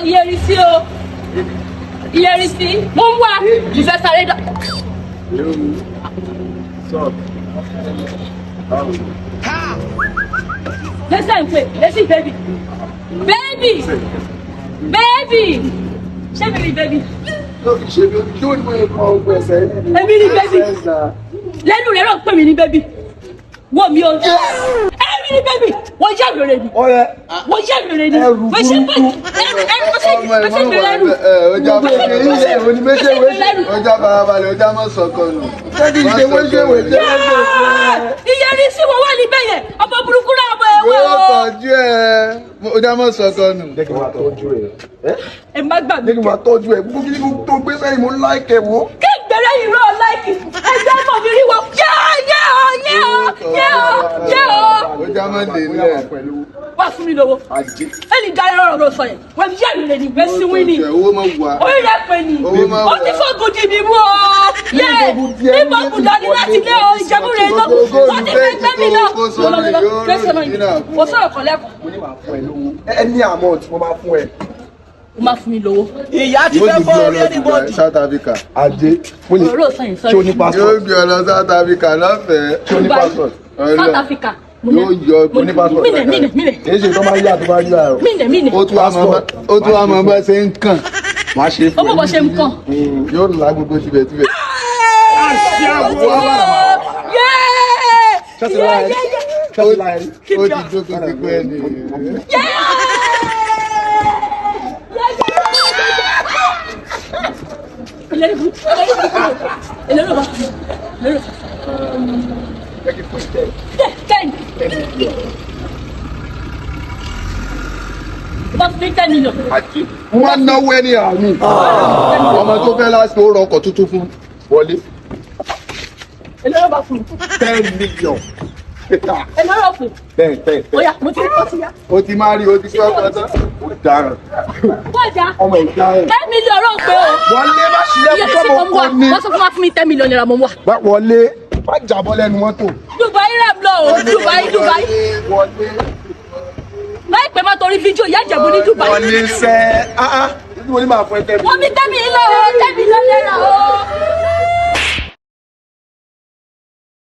ìyẹrìsí o. Ìyẹrìsí. Mo ń wá. Ìfẹ́ sáré dọ̀. Listen, baby. Baby. Ṣé mi rí baby? Èmi ni baby. Lẹ́nu rẹ̀ rọ̀ pé mi ni baby. Wọ́n mi ò. Èmi ni baby. Wọ́n jẹ́ ìrẹ̀lẹ̀ ni. Wọ́n jẹ́ ìrẹ̀lẹ̀ ni. Wọ́n ṣe pé wọ́n ṣe ìrẹ̀lẹ̀ ni. Ọjà barabalẹ̀ ọjà mọ̀ sọ̀kan nù. Ìyẹrí sí wọn wà níbẹ̀ yẹn. Ọmọ burúkú náà ọmọ ẹ̀wọ̀. Ó tọ́jú ẹ̀. Ọjà mọ̀ sọ̀kan nù. Jẹ́ kí n máa tọ́jú ẹ̀. Ẹ má gbàgbé. Jẹ́ kí n máa tọ́jú ẹ̀. Gbogbo kí ni tó gbé sẹ́yìn mo láìkẹ̀ wò. Kí ìgbẹ́rẹ́ yìí rọ̀ láìkì. Ẹgbẹ́ mọ̀ mi rí wọn. Yẹ́ o. Ọjà mọ̀ lè lẹ̀. Wá fún mi lówó. Ẹni darí ọ̀rọ̀ ló sọ yẹn. Wọ́n fi yẹ́ mi lè ní ìgbẹ́ sí wí ni. Owó máa wà. Orí rẹ̀ pè ní. Ó ti fọ́ gòdì mi mú o. Yé ìbọn kùdà ní láti lé o. Ìjẹ̀bú rẹ̀ lọ. Wọ́n ti fẹ́ gbẹ́ mi lọ. Wọ́n sọ̀rọ̀ kan lẹ́kọ̀ọ́. Mo ní máa fún ẹ lówó. Any amount mo máa fún ẹ. O máa fún mi lówó. Ìyá ti fẹ́ bọ́ orí ẹnìbọ̀dì. South Africa. Ajé. Mo ní. Ọ̀rọ̀ sọ̀yìn Ṣé o ní sọ̀yìn. passport? Yóò gbé ọ lọ South Africa lọ́fẹ̀ẹ́. Ṣé o ní passport? South Africa. Yóò yọ O ní passport? Mine. Èyí ṣe tó máa yá tó bá yá o. Mine. ó tún wá mọ bá ṣe ń kàn. Máa ṣe fún ẹ. Ọmọ bọ̀ ṣe ń kàn. Yóò lá gbogbo tibẹ̀tibẹ̀. Ṣọ́ọ̀ṣì láyé. Ṣọ́ọ̀ṣì láyé. Ó ti jókòó ti pẹ́ ni. Wọ́n náwó ẹni àmì. Ọmọ tó fẹ́ láti ó rọkọ̀ tuntun fún wọlé. 10 million. Bẹ́ẹ̀. Ó ti máa rí ó ti kọ́ ọ̀tọ̀. Ó dáràn. Ọmọ ìjà ẹ̀. 10 million rò pé o. Wọlé má ṣílẹ̀ Iye fún tí ọmọ mo ń wá, kan ní. wọ́n sọ fún wa fún mi 10 million naira mo ń wá. Bá wọlé má jábọ́ lẹ́nu mọ́tò. Dubai rẹ̀ lọ o, Dubai. Wọlé. Láìpẹ́ má torí fídíò Ìyá Ìjẹ̀bú ní Dubai. Wọlé sẹ́. Mo ní máa fún ẹ 10 million. Wọ́n mi 10 million naira o.